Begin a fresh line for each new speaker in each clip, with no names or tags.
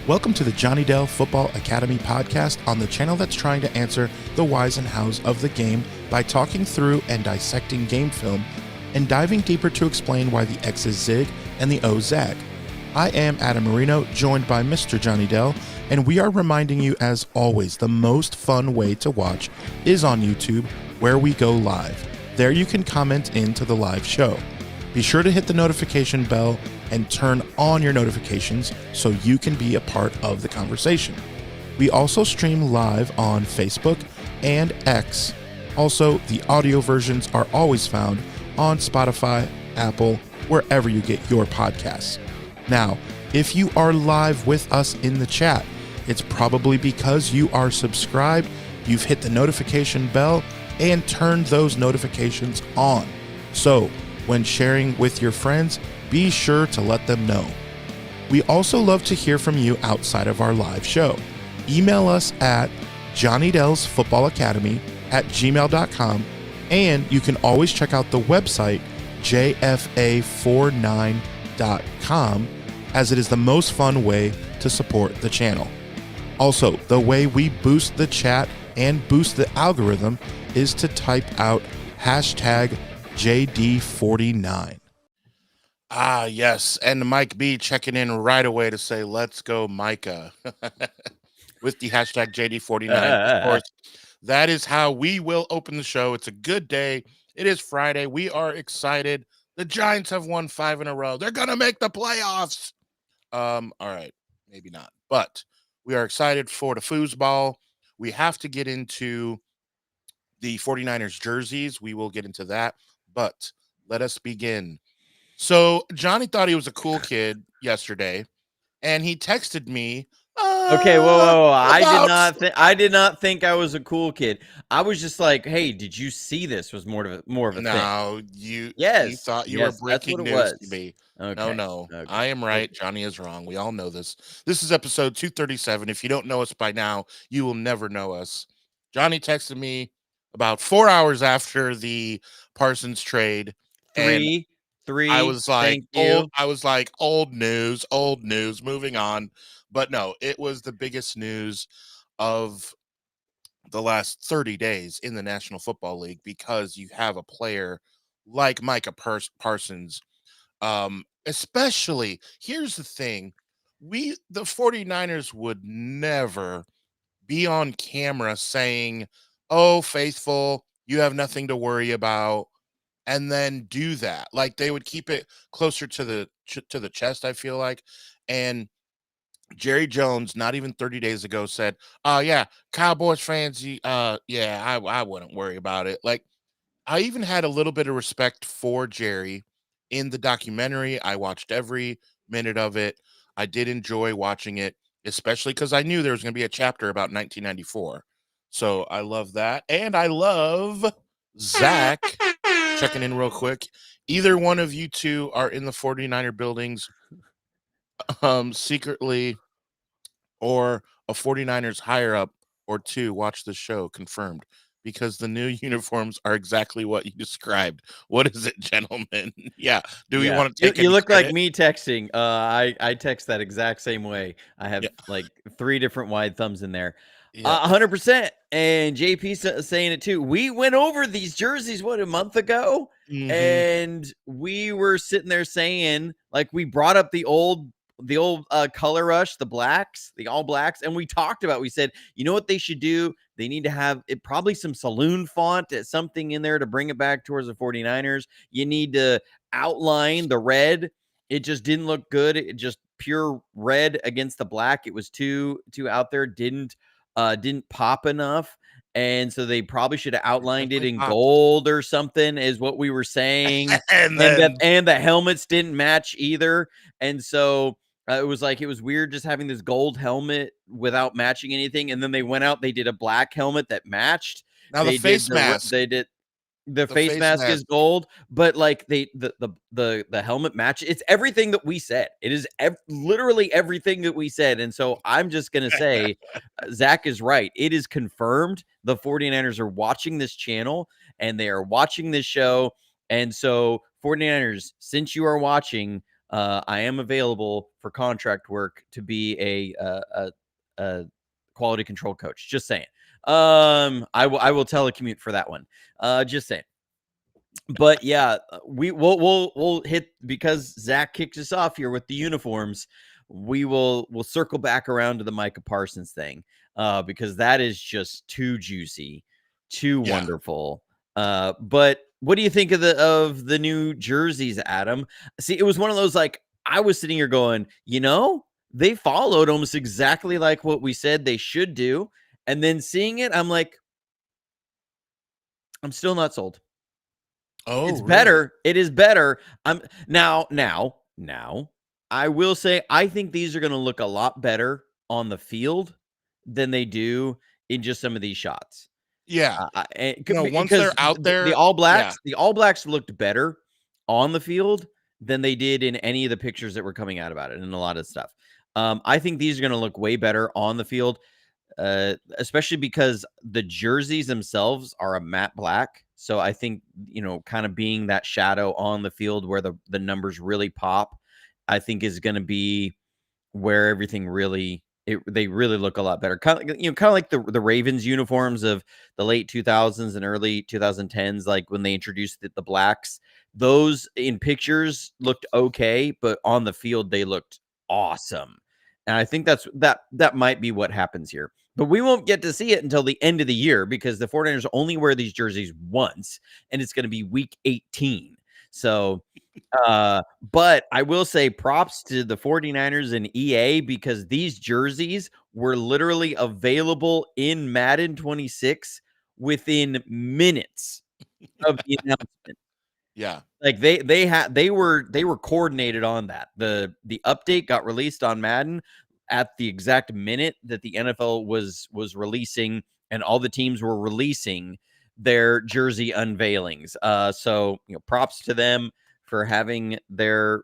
Welcome to the Johnny Dell Football Academy podcast on the channel that's trying to answer the whys and hows of the game by talking through and dissecting game film and diving deeper to explain why the X's zig and the O's zag. I am Adam Marino, joined by Mr. Johnny Dell, and we are reminding you, as always, the most fun way to watch is on YouTube, where we go live. There you can comment into the live show. Be sure to hit the notification bell and turn on your notifications so you can be a part of the conversation. We also stream live on Facebook and X. Also, the audio versions are always found on Spotify, Apple, wherever you get your podcasts. Now, if you are live with us in the chat, it's probably because you are subscribed, you've hit the notification bell, and turned those notifications on. So, when sharing with your friends, be sure to let them know. We also love to hear from you outside of our live show. Email us at johnnydellsfootballacademy@gmail.com, and you can always check out the website jfa49.com, as it is the most fun way to support the channel. Also, the way we boost the chat and boost the algorithm is to type out hashtag JD49. Ah, yes. And Mike B checking in right away to say, let's go, Micah, with the hashtag JD49. Of course, that is how we will open the show. It's a good day. It is Friday. We are excited. The Giants have won 5 in a row. They're going to make the playoffs. All right. Maybe not. But we are excited for the foosball. We have to get into the 49ers jerseys. We will get into that. But let us begin. So Johnny thought he was a cool kid yesterday, and he texted me.
Okay, whoa! I did not think I was a cool kid. I was just like, "Hey, did you see this?" Was more of a thing.
No, you thought you were breaking news to me. Okay. No. Okay. I am right. Johnny is wrong. We all know this. This is episode 237. If you don't know us by now, you will never know us. Johnny texted me about 4 hours after the Parsons trade.
Three.
I was like, old news, moving on. But no, it was the biggest news of the last 30 days in the National Football League, because you have a player like Micah Parsons. Especially, here's the thing. The 49ers would never be on camera saying, "Oh, faithful, you have nothing to worry about," and then do that. Like, they would keep it closer to the chest, I feel like. And Jerry Jones, not even 30 days ago, said, yeah, Cowboys fans, I wouldn't worry about it. Like, I even had a little bit of respect for Jerry in the documentary. I watched every minute of it. I did enjoy watching it, especially because I knew there was going to be a chapter about 1994. So I love that. And I love Zach checking in real quick. Either one of you two are in the 49er buildings secretly, or a 49ers higher up or two watch the show, confirmed, because the new uniforms are exactly what you described. What is it, gentlemen? Yeah. Do we want to take
You look credit? Like me texting. I text that exact same way. I have like 3 different wide thumbs in there. 100%. And JP saying it too. We went over these jerseys, a month ago? Mm-hmm. And we were sitting there saying, like, we brought up the old color rush, the blacks, the all blacks. And we talked about, we said, you know what they should do? They need to have it, probably some saloon font, something in there to bring it back towards the 49ers. You need to outline the red. It just didn't look good. It just pure red against the black. It was too out there. Didn't pop enough. And so they probably should have outlined it in gold or something, is what we were saying. and the helmets didn't match either. And so it was weird just having this gold helmet without matching anything. And then they went out, they did a black helmet that matched.
Now the face mask.
The face mask is gold, but like the helmet match. It's everything that we said. It is literally everything that we said. And so I'm just going to say, Zach is right. It is confirmed. The 49ers are watching this channel and they are watching this show. And so 49ers, since you are watching, I am available for contract work to be a quality control coach. Just saying. I will telecommute for that one. Just saying. But yeah, we'll hit, because Zach kicks us off here with the uniforms. We'll circle back around to the Micah Parsons thing, because that is just too juicy, too wonderful. But what do you think of the new jerseys, Adam? See, it was one of those, like, I was sitting here going, they followed almost exactly like what we said they should do, and then seeing it, I'm like, I'm still not sold.
Oh,
It's
really?
better. It is better. I'm now. I will say, I think these are going to look a lot better on the field than they do in just some of these shots.
Yeah. Once
Because
they're out there,
the All Blacks looked better on the field than they did in any of the pictures that were coming out about it, and a lot of stuff. I think these are going to look way better on the field. Especially because the jerseys themselves are a matte black. So I think, kind of being that shadow on the field where the numbers really pop, I think is going to be where everything they really look a lot better. Kind of like the Ravens uniforms of the late 2000s and early 2010s, like when they introduced the blacks. Those in pictures looked okay, but on the field they looked awesome. And I think that might be what happens here. But we won't get to see it until the end of the year, because the 49ers only wear these jerseys once, and it's going to be week 18. So, but I will say props to the 49ers and EA, because these jerseys were literally available in Madden 26 within minutes of the announcement.
Yeah.
Like they were coordinated on that. The update got released on Madden at the exact minute that the NFL was releasing, and all the teams were releasing their jersey unveilings. So props to them for having their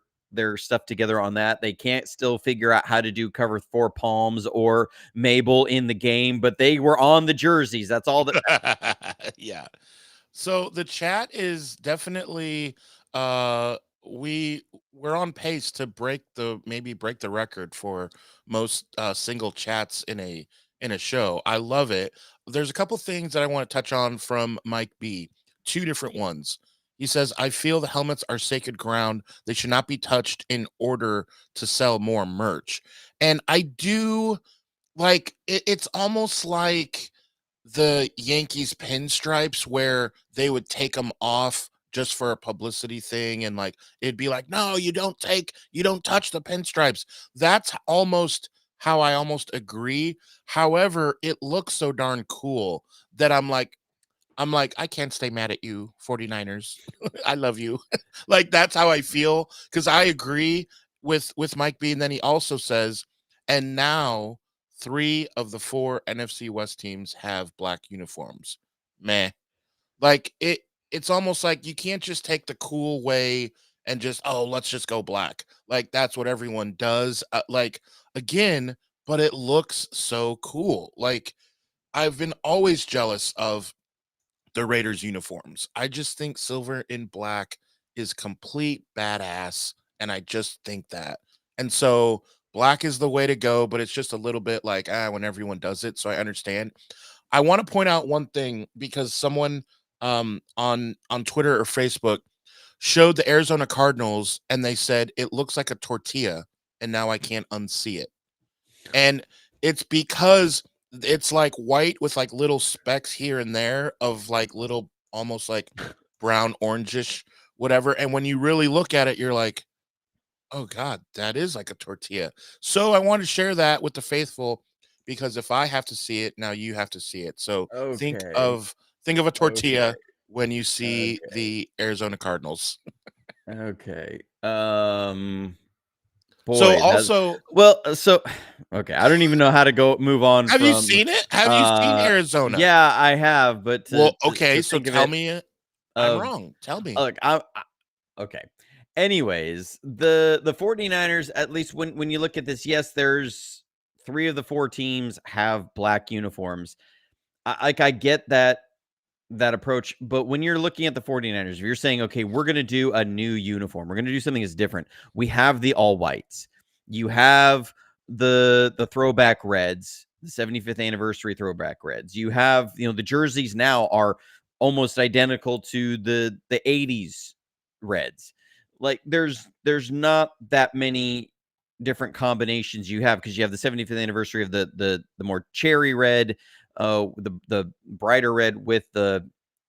stuff together on that. They can't still figure out how to do cover 4 palms or Mabel in the game, but they were on the jerseys. That's all that.
Yeah. So the chat is definitely we're on pace to break the record for most single chats in a show. I love it. There's a couple things that I want to touch on from Mike B. 2 different ones. He says, I feel the helmets are sacred ground. They should not be touched in order to sell more merch. And I do like it's almost like the Yankees pinstripes, where they would take them off just for a publicity thing, and like it'd be like, no, you don't touch the pinstripes. That's almost how I almost agree. However, it looks so darn cool that I'm like, I can't stay mad at you, 49ers. I love you. Like, that's how I feel, because I agree with Mike B. And then he also says, and now 3 of the 4 NFC West teams have black uniforms. Meh. Like, it's almost like you can't just take the cool way and just, oh, let's just go black. Like, that's what everyone does. Like, again, but it looks so cool. Like, I've been always jealous of the Raiders uniforms. I just think silver and black is complete badass, and I just think that. And so black is the way to go, but it's just a little bit like when everyone does it, so I understand. I want to point out one thing, because someone on Twitter or Facebook showed the Arizona Cardinals, and they said it looks like a tortilla, and now I can't unsee it. And it's because it's like white with like little specks here and there of like little, almost like brown orangish whatever, and when you really look at it, you're like, oh god, that is like a tortilla. So I want to share that with the faithful, because if I have to see it, now you have to see it. So think
Okay.
of a tortilla when you see
Okay.
the Arizona Cardinals.
Okay.
So
Boy,
also,
okay, I don't even know how to move on
have you
from.
seen it? Have you seen Arizona?
Yeah, I have, but
Well, okay,
to
so
think of
tell
it
me I'm
of
wrong. Tell me.
look, okay. Anyways, the 49ers, at least when you look at this, yes, there's 3 of the 4 teams have black uniforms. I get that that approach. But when you're looking at the 49ers, if you're saying, okay, we're going to do a new uniform, we're going to do something that's different. We have the all whites. You have the throwback reds, the 75th anniversary throwback reds. You have, the jerseys now are almost identical to the 80s reds. Like there's not that many different combinations you have, because you have the 75th anniversary of the more cherry red, the brighter red with the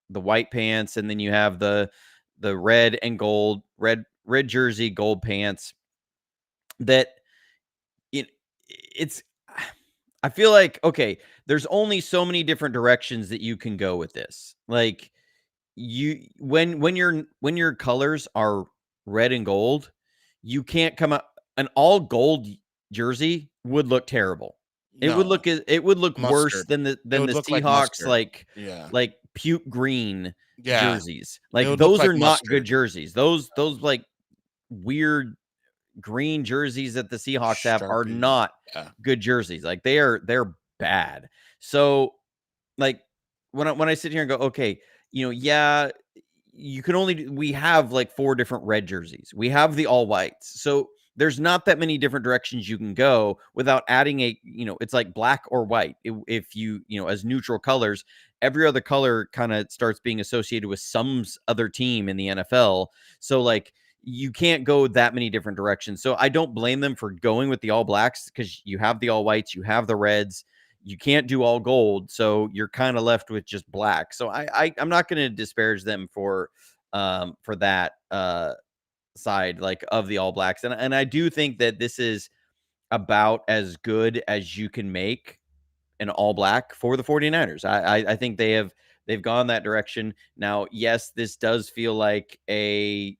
white pants, and then you have the red and gold, red jersey, gold pants. That it's I feel like, okay, there's only so many different directions that you can go with this. Like, when your colors are red and gold, you can't come up an all gold jersey would look terrible.
No,
It would look worse
mustard.
than
It would
the
look like
Seahawks,
mustard. Yeah.
like puke green
Yeah.
jerseys.
It
Like
would look
those
like
are not good
mustard.
jerseys. Those like weird green jerseys that the Seahawks have are
Sharpie.
not
Yeah.
good jerseys. Like they're bad. So like when I sit here and go, okay, yeah, you can only we have like 4 different red jerseys. We have the all whites. So there's not that many different directions you can go without adding it's like black or white. If as neutral colors, every other color kind of starts being associated with some other team in the NFL. So like you can't go that many different directions. So I don't blame them for going with the all blacks, because you have the all whites, you have the reds, you can't do all gold, so you're kind of left with just black. So I'm not going to disparage them for that side, like, of the all blacks, and I do think that this is about as good as you can make an all black for the 49ers. I think they've gone that direction. Now, yes, this does feel like a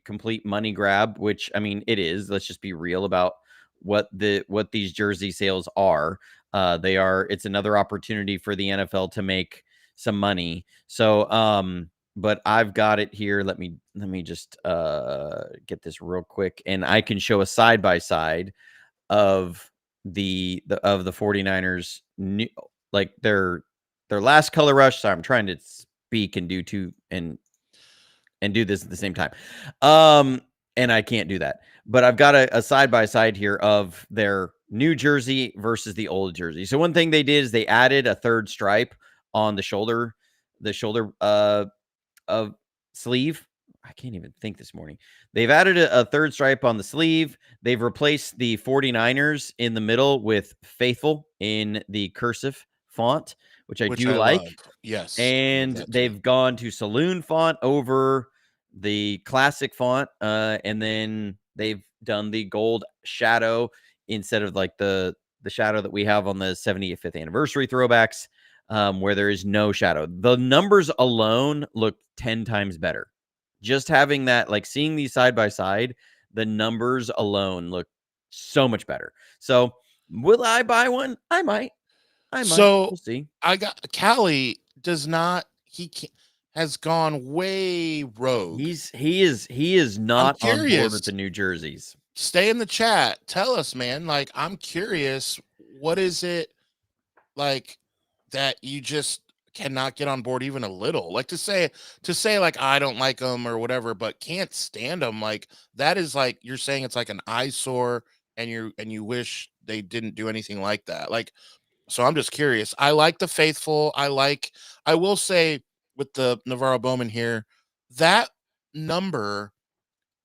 complete money grab, which, I mean, it is. Let's just be real about what these jersey sales are. It's another opportunity for the NFL to make some money. So but I've got it here. Let me just get this real quick, and I can show a side by side of the 49ers new, like their last color rush. Sorry, I'm trying to speak and do this at the same time. And I can't do that. But I've got a side by side here of their new jersey versus the old jersey. So one thing they did is they added a third stripe on the shoulder of sleeve. I can't even think this morning. They've added a third stripe on the sleeve. They've replaced the 49ers in the middle with faithful in the cursive font, which I
Which
do
I love.
like.
Yes. I love
And
that too.
they've gone to saloon font over the classic font, and then they've done the gold shadow instead of like the shadow that we have on the 75th anniversary throwbacks, where there is no shadow. The numbers alone look 10 times better. Just having that, like seeing these side by side, the numbers alone look so much better. So will I buy one? I might.
So
We'll see.
I got Callie does not he can, has gone way rogue.
He is
I'm
not on board
curious.
with the New Jerseys.
Stay in the chat. Tell us, man. Like, I'm curious. What is it like that you just cannot get on board even a little? Like to say like I don't like them or whatever, but can't stand them. Like that is like you're saying it's like an eyesore, and you wish they didn't do anything like that. Like so I'm just curious. I like the faithful. I will say with the Navarro Bowman here, that number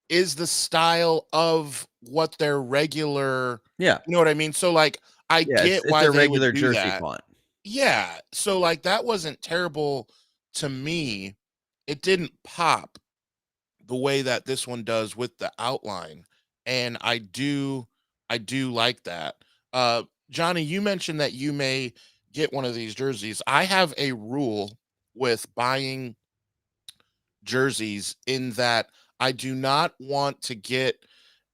is the style of what their regular,
Yeah.
you know what I mean? So like I
Yeah,
get
it's
why
their
they would
regular
do
jersey
that.
font.
Yeah. So like that wasn't terrible to me. It didn't pop the way that this one does with the outline. And I do like that. Uh Johnny, you mentioned that you may get one of these jerseys. I have a rule with buying jerseys in that I do not want to get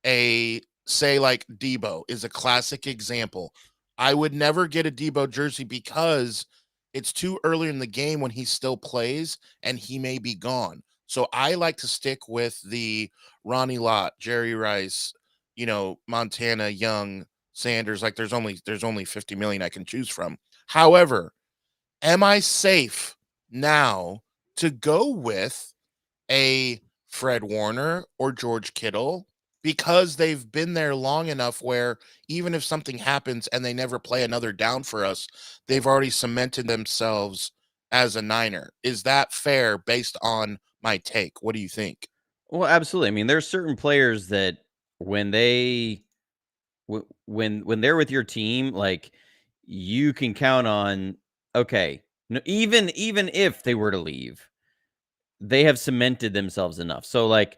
a say like Debo is a classic example. I would never get a Debo jersey because it's too early in the game when he still plays and he may be gone. So I like to stick with the Ronnie Lott, Jerry Rice, Montana, Young, Sanders. Like there's only 50 million I can choose from. However, am I safe now to go with a Fred Warner or George Kittle because they've been there long enough where even if something happens and they never play another down for us, they've already cemented themselves as a Niner. Is that fair based on my take? What do you think?
Well, absolutely. I mean, there's certain players that when they when they're with your team, like you can count on. Okay, no, even if they were to leave, they have cemented themselves enough. So, like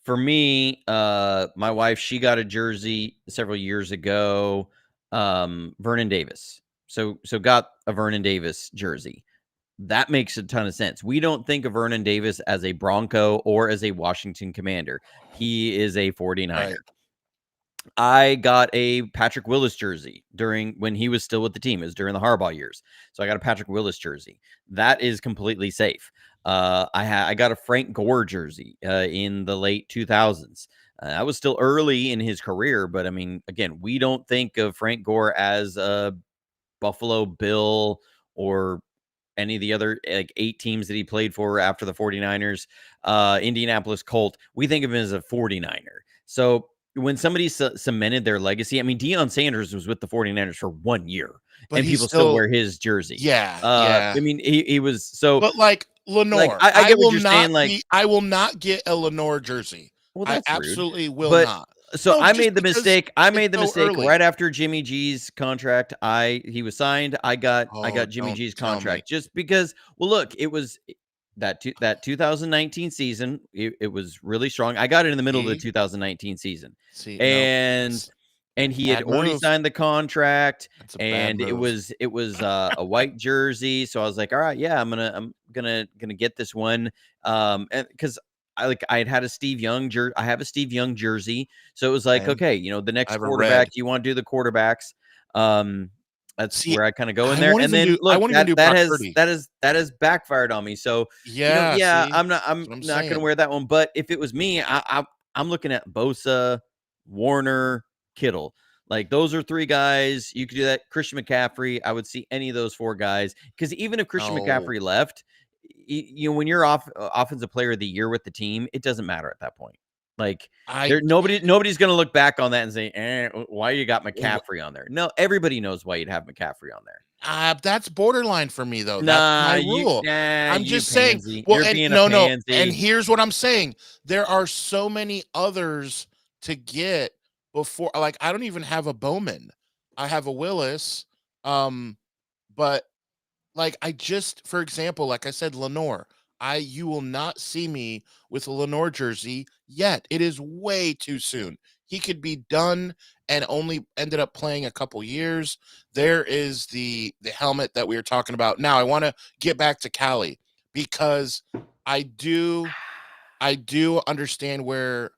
for me, my wife, she got a jersey several years ago. Vernon Davis. So got a Vernon Davis jersey. That makes a ton of sense. We don't think of Vernon Davis as a Bronco or as a Washington Commander. He is a 49er.
Right.
I got a Patrick Willis jersey during when he was still with the team. It was during the Harbaugh years. So I got a Patrick Willis jersey. That is completely safe. I got a Frank Gore jersey in the late 2000s. That was still early in his career, but I mean, again, we don't think of Frank Gore as a Buffalo Bill or any of the other like 8 teams that he played for after the 49ers, Indianapolis Colt. We think of him as a 49er. So when somebody cemented their legacy, I mean, Deion Sanders was with the 49ers for 1 year
But
and
he's
people still
still,
wear his jersey.
yeah.
I mean, he was so
But like
like
Lenore,
I get what you're saying. Like,
I will not get a Lenore jersey.
well,
I
that's rude.
absolutely will
But
not.
so
No,
I
just
made the
because
mistake. I
it's
made the
so
mistake
early.
right after Jimmy G's contract. He was signed. I got
Oh,
Jimmy
don't
G's
tell me.
contract just because. Well, look, it was that 2019 season. It was really strong. I got it in the middle of the
See?
2019 season,
See, no,
and
it's
he had
bad
already
move.
signed the contract,
That's a bad
and it
move.
was a white jersey. So I was like, all right, yeah, I'm gonna get this one, and because I had a Steve Young jersey. I have a Steve Young jersey, so it was like,
Okay.
okay, the
I
next
have a red.
quarterback. You want to do the quarterbacks? Um, that's
See,
where I kind of go in there. And then
I
look,
won't even
that
do
that
Brock
has
Purdy.
that has that has backfired on me. So
Yeah,
yeah,
see?
I'm
That's what I'm
not gonna
saying.
wear that one. But if it was me, I'm looking at Bosa, Warner, Kittle. Like those are 3 guys. You could do that. Christian McCaffrey. I would see any of those 4 guys because even if Christian
No.
McCaffrey left, when you're offensive player of the year with the team, it doesn't matter at that point. Like
I
nobody's gonna look back on that and say, why you got
w
McCaffrey on there? No, everybody knows why you'd have McCaffrey on there.
that's borderline for me, though. That's my rule. I'm
You
just saying,
pansy.
well,
You're
and
being a
no, and
pansy.
here's what I'm saying. There are so many others to get before, like, I don't even have a Bowman. I have a Willis, um, but like I just, for example, like I said, Lenore. You will not see me with a Lenore jersey yet. It is way too soon. He could be done and only ended up playing a couple years. There is the helmet that we were talking about. Now I want to get back to Cali because I do I do understand where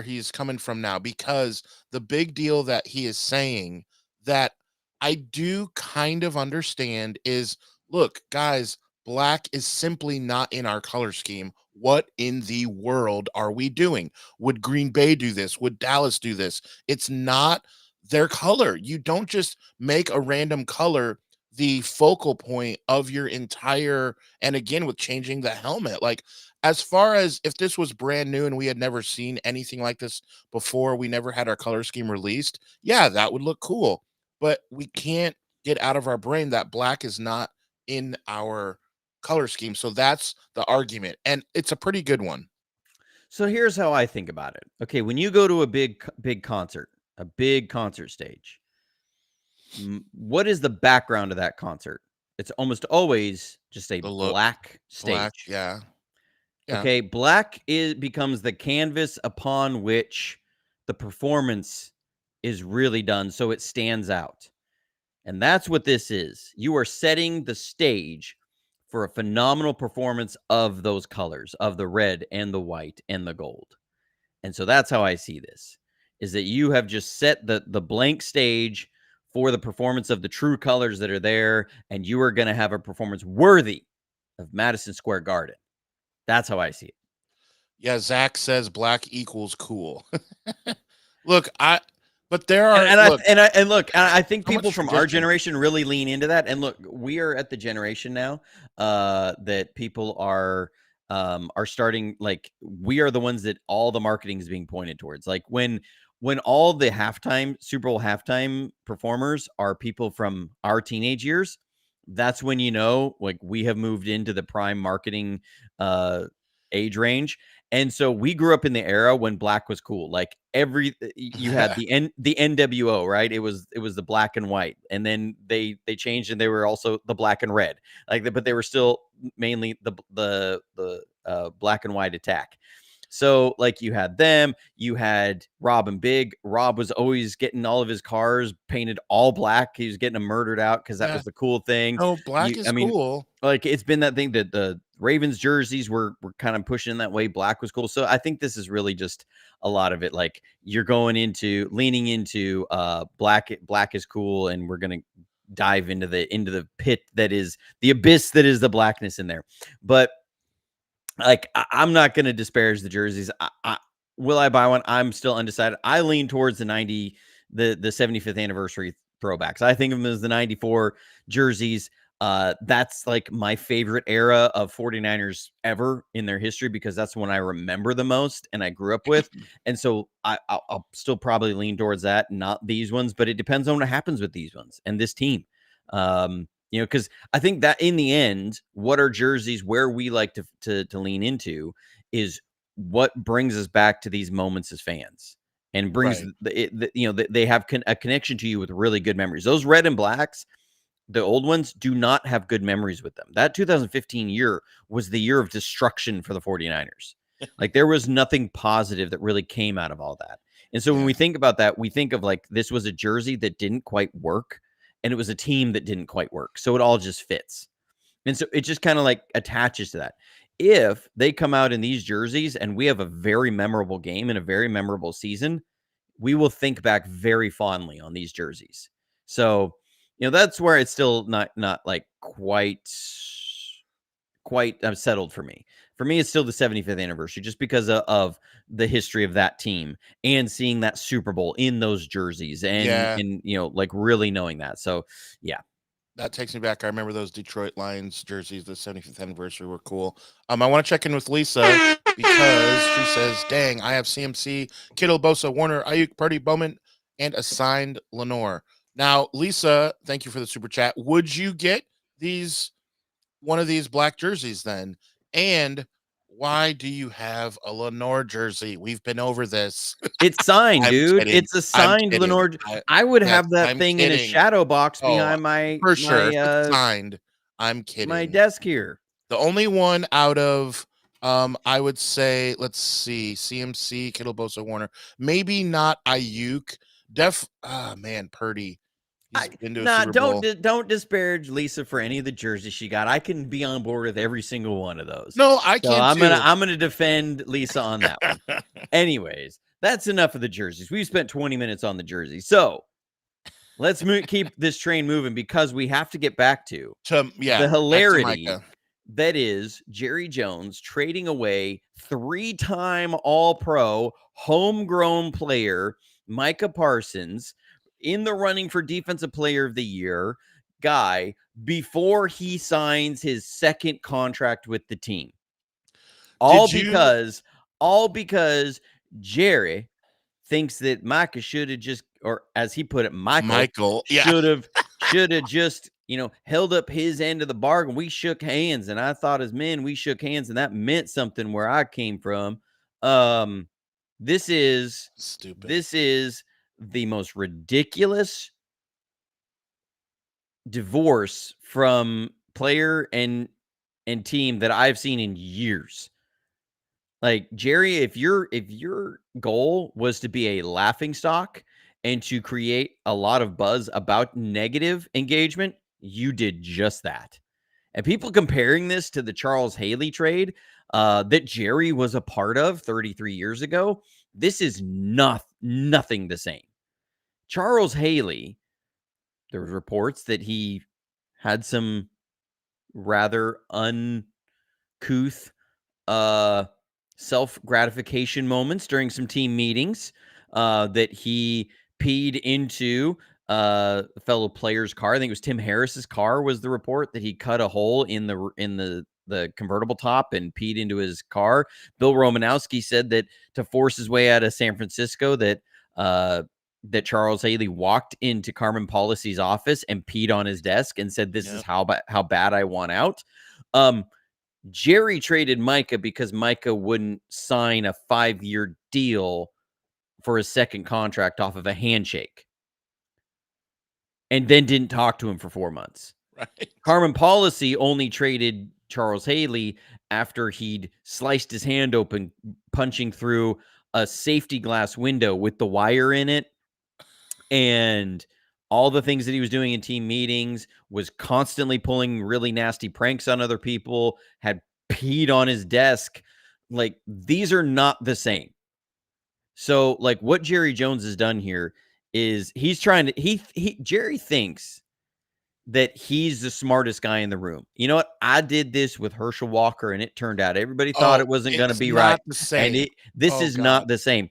he's coming from now because the big deal that he is saying that I do kind of understand is look, guys, black is simply not in our color scheme. What in the world are we doing? Would Green Bay do this? Would Dallas do this? It's not their color. You don't just make a random color the focal point of your entire, and again with changing the helmet, like as far as if this was brand new and we had never seen anything like this before, we never had our color scheme released, yeah, that would look cool. But we can't get out of our brain that black is not in our color scheme. So that's the argument. And it's a pretty good one.
So here's how I think about it. Okay, when you go to a big concert, a big concert stage, what is the background of that concert? It's almost always just a
The look,
black
black,
stage.
yeah. Yeah.
Okay, black becomes the canvas upon which the performance is really done so it stands out. And that's what this is. You are setting the stage for a phenomenal performance of those colors, of the red and the white and the gold. And so that's how I see this, is that you have just set the blank stage for the performance of the true colors that are there, and you are going to have a performance worthy of Madison Square Garden. That's how I see it.
Yeah, Zach says black equals cool. Look, But there are
I think
so much
people from our
tradition.
generation really lean into that. And look, we are at the generation now that people are starting, like, we are the ones that all the marketing is being pointed towards. Like when all the Super Bowl halftime performers are people from our teenage years, that's when like we have moved into the prime marketing age range. And so we grew up in the era when black was cool. Like you had the NWO, right? It was the black and white, and then they changed and they were also the black and red. But they were still mainly the black and white attack. So like you had them, you had Rob and Big. Rob was always getting all of his cars painted all black. He was getting them murdered out because that was the cool thing.
No, black is cool.
Like it's been that thing that the Ravens jerseys were kind of pushing that way. Black was cool. So I think this is really just a lot of it. Like you're leaning into black is cool, and we're gonna dive into the pit that is the abyss that is the blackness in there. But like I'm not going to disparage the jerseys. Will I buy one? I'm still undecided. I lean towards the 75th anniversary throwbacks. I think of them as the 94 jerseys. That's like my favorite era of 49ers ever in their history, because that's one I remember the most and I grew up with. And so I'll still probably lean towards that, not these ones, but it depends on what happens with these ones and this team. Because I think that in the end, what are jerseys, where we like to lean into is what brings us back to these moments as fans, and brings they have a connection to you with really good memories. Those red and blacks, the old ones, do not have good memories with them. That 2015 year was the year of destruction for the 49ers. Like there was nothing positive that really came out of all that. And so when we think about that, we think of like, this was a jersey that didn't quite work, and it was a team that didn't quite work. So it all just fits. And so it just kind of like attaches to that. If they come out in these jerseys and we have a very memorable game and a very memorable season, we will think back very fondly on these jerseys. So, that's where it's still not like quite settled for me. For me, it's still the 75th anniversary, just because of the history of that team and seeing that Super Bowl in those jerseys, and like really knowing that. So, yeah.
That takes me back. I remember those Detroit Lions jerseys, the 75th anniversary, were cool. I want to check in with Lisa because she says, dang, I have CMC, Kittle, Bosa, Warner, Ayuk, Purdy, Bowman, and assigned Lenore. Now, Lisa, thank you for the super chat. Would you get one of these black jerseys then? And why do you have a Lenore jersey? We've been over this.
It's signed, dude.
Kidding.
It's a signed Lenore. I would have that thing
kidding.
in a shadow box behind my
for sure. Signed. I'm kidding.
My desk here.
The only one out of I would say, let's see, CMC, Kittle, Bosa, Warner, maybe not Ayuk. Purdy.
Don't disparage Lisa for any of the jerseys she got. I can be on board with every single one of those.
No, I can't.
So I'm gonna defend Lisa on that one. Anyways, that's enough of the jerseys. We've spent 20 minutes on the jerseys, so let's keep this train moving, because we have to get back to the hilarity that is Jerry Jones trading away 3-time All-Pro homegrown player Micah Parsons in the running for Defensive Player of the Year guy before he signs his second contract with the team. All because Jerry thinks that Micah should have just, or as he put it, Michael should have just, held up his end of the bargain. We shook hands, and I thought as men, we shook hands, and that meant something where I came from. This is
stupid.
This is the most ridiculous divorce from player and team that I've seen in years. Like, Jerry, if your goal was to be a laughingstock and to create a lot of buzz about negative engagement, you did just that. And people comparing this to the Charles Haley trade that Jerry was a part of 33 years ago, this is nothing the same. Charles Haley, there were reports that he had some rather uncouth self-gratification moments during some team meetings, that he peed into a fellow player's car. I think it was Tim Harris's car was the report that he cut a hole in the convertible top and peed into his car. Bill Romanowski said that to force his way out of San Francisco, that Charles Haley walked into Carmen Policy's office and peed on his desk and said, "This is how bad I want out." Jerry traded Micah because Micah wouldn't sign a 5-year deal for his second contract off of a handshake, and then didn't talk to him for 4 months.
Right.
Carmen Policy only traded Charles Haley after he'd sliced his hand open, punching through a safety glass window with the wire in it, and all the things that he was doing in team meetings, was constantly pulling really nasty pranks on other people, had peed on his desk. Like, these are not the same. So, like, what Jerry Jones has done here is he's trying to, Jerry thinks that he's the smartest guy in the room. You know what? I did this with Herschel Walker, and it turned out everybody thought it wasn't going to be right. And this is not the same.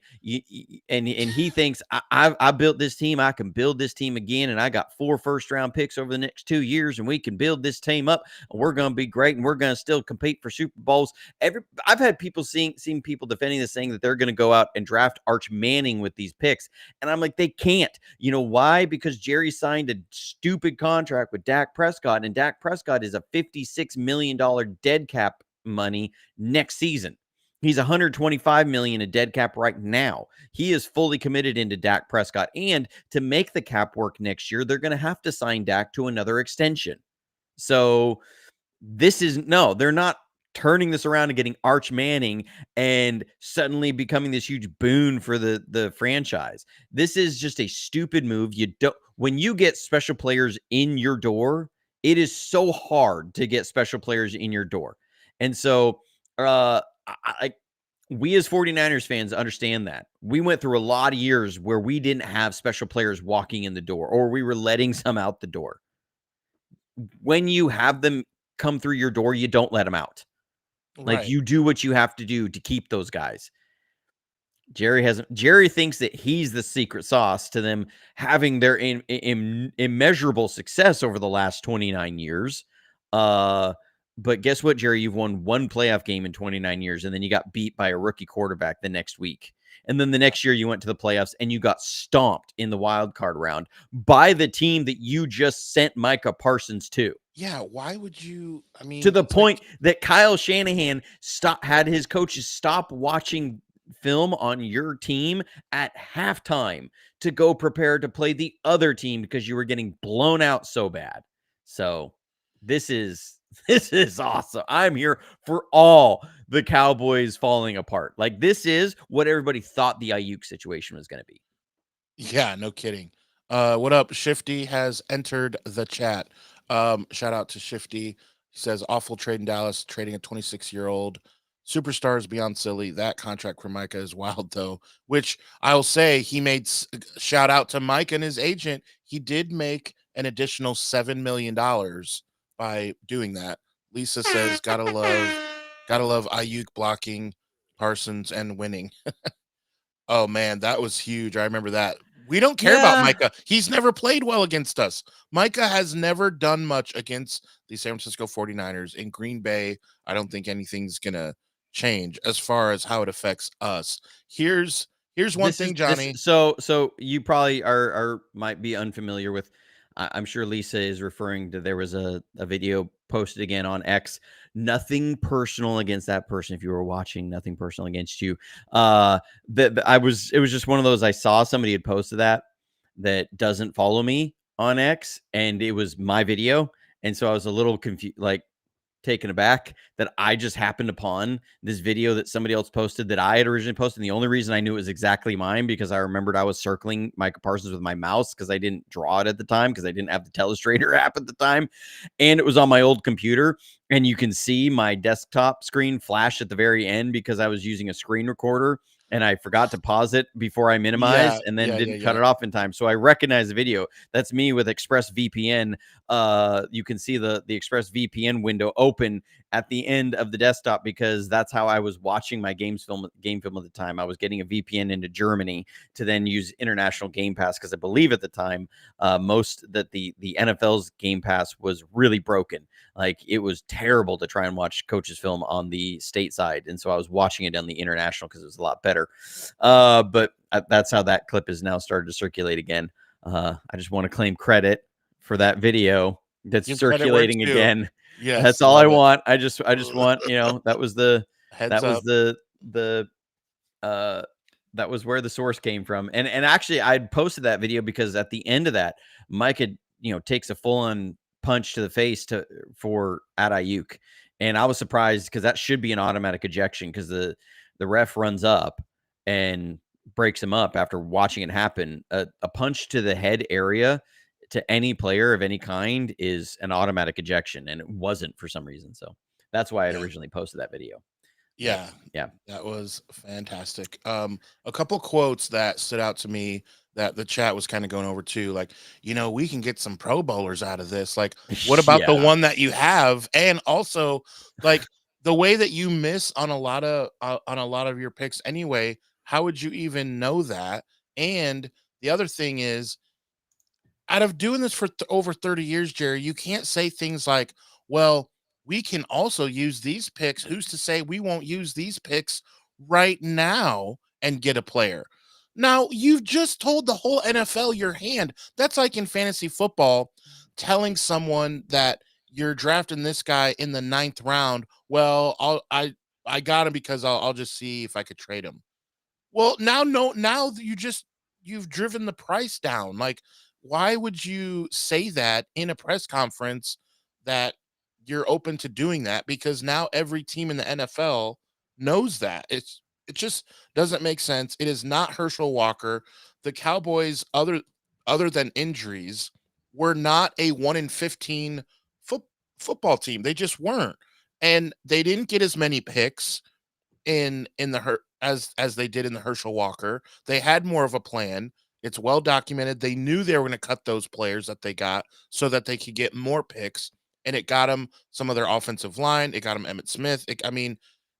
And he thinks I built this team. I can build this team again, and I got 4 first-round picks over the next 2 years, and we can build this team up, and we're going to be great, and we're going to still compete for Super Bowls. I've had people seen people defending this, saying that they're going to go out and draft Arch Manning with these picks, and I'm like, they can't. You know why? Because Jerry signed a stupid contract with Dak Prescott, and Dak Prescott is a $56 million dead cap money next season. He's $125 million in dead cap right now. He is fully committed into Dak Prescott, and to make the cap work next year, they're going to have to sign Dak to another extension. So they're not turning this around and getting Arch Manning and suddenly becoming this huge boon for the franchise. This is just a stupid move. When you get special players in your door, it is so hard to get special players in your door. And so we as 49ers fans understand that. We went through a lot of years where we didn't have special players walking in the door, or we were letting some out the door. When you have them come through your door, you don't let them out. Like, you do what you have to do to keep those guys. Jerry thinks that he's the secret sauce to them having their immeasurable success over the last 29 years. But guess what, Jerry? You've won 1 playoff game in 29 years, and then you got beat by a rookie quarterback the next week. And then the next year you went to the playoffs and you got stomped in the wild card round by the team that you just sent Micah Parsons to.
Yeah, why would you? I mean,
to the point that Kyle Shanahan had his coaches stop watching film on your team at halftime to go prepare to play the other team because you were getting blown out so bad. So this is awesome. I'm here for all the Cowboys falling apart. Like, this is what everybody thought the Ayuk situation was going to be.
Yeah, no kidding. What up? Shifty has entered the chat. Shout out to Shifty. He says, awful trade in Dallas, trading a 26-year-old superstar is beyond silly. That contract for Micah is wild, though, which I'll say he made. Shout out to Mike and his agent. He did make an additional $7 million by doing that. Lisa says, gotta love Ayuk blocking Parsons and winning. Oh man, that was huge. I remember that. We don't care about Micah. He's never played well against us. Micah has never done much against the San Francisco 49ers. In Green Bay, I don't think anything's going to change as far as how it affects us. Here's one thing, Johnny.
So you probably might be unfamiliar with, I'm sure Lisa is referring to, there was a video posted again on X. Nothing personal against that person. If you were watching, nothing personal against you. It was just one of those, I saw somebody had posted that doesn't follow me on X, and it was my video. And so I was a little confused, like taken aback that I just happened upon this video that somebody else posted that I had originally posted. And the only reason I knew it was exactly mine because I remembered I was circling Micah Parsons with my mouse because I didn't draw it at the time because I didn't have the Telestrator app at the time. And it was on my old computer. And you can see my desktop screen flash at the very end because I was using a screen recorder and I forgot to pause it before I minimized and then didn't cut it off in time. So I recognize the video. That's me with ExpressVPN. You can see the ExpressVPN window open at the end of the desktop because that's how I was watching my game film at the time. I was getting a VPN into Germany to then use international Game Pass because I believe at the time the NFL's Game Pass was really broken. Like it was terrible to try and watch coaches film on the state side. And so I was watching it on the international because it was a lot better. But that's how that clip is now started to circulate again. I just want to claim credit for that video that's circulating again.
Yes,
that's all I want. I just want, that was that was where the source came from. And actually I'd posted that video because at the end of that, Micah, takes a full on punch to the face for at Ayuk. And I was surprised because that should be an automatic ejection because the ref runs up and breaks him up after watching it happen. A punch to the head area to any player of any kind is an automatic ejection, and it wasn't for some reason. So that's why I originally posted that video.
Yeah. That was fantastic. A couple quotes that stood out to me that the chat was kind of going over too, like, we can get some Pro Bowlers out of this. Like, what about the one that you have? And also, like, the way that you miss on a lot of your picks anyway, how would you even know that? And the other thing is, out of doing this for over 30 years, Jerry, you can't say things like, well, we can also use these picks. Who's to say we won't use these picks right now and get a player? Now, you've just told the whole NFL your hand. That's like in fantasy football, telling someone that you're drafting this guy in the 9th round. Well, I got him because I'll just see if I could trade him. Well, now you've driven the price down. Like, why would you say that in a press conference that you're open to doing that? Because now every team in the NFL knows that. It just doesn't make sense. It is not Herschel Walker. The Cowboys, other than injuries, were not a 1-in-15 football team. They just weren't. And they didn't get as many picks as they did in the Herschel Walker. They had more of a plan. It's well documented. They knew they were going to cut those players that they got so that they could get more picks, and it got them some of their offensive line. It got them Emmitt Smith.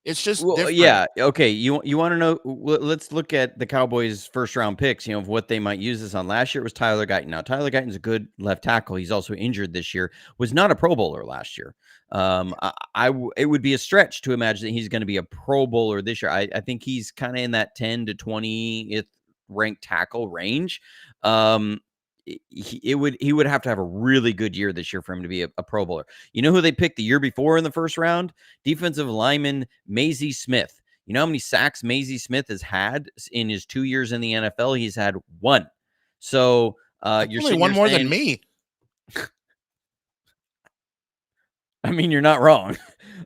It's just different.
Yeah. Okay. You want to know? Let's look at the Cowboys' first round picks. Of what they might use this on. Last year it was Tyler Guyton. Now Tyler Guyton's a good left tackle. He's also injured this year. Was not a Pro Bowler last year. It would be a stretch to imagine that he's going to be a Pro Bowler this year. I think he's kind of in that 10 to 20th ranked tackle range. He would have to have a really good year this year for him to be a Pro Bowler. You know who they picked the year before in the first round? Defensive lineman Mazie Smith. You know how many sacks Mazie Smith has had in his 2 years in the NFL? He's had 1. So you're
only one more than me.
I mean, you're not wrong.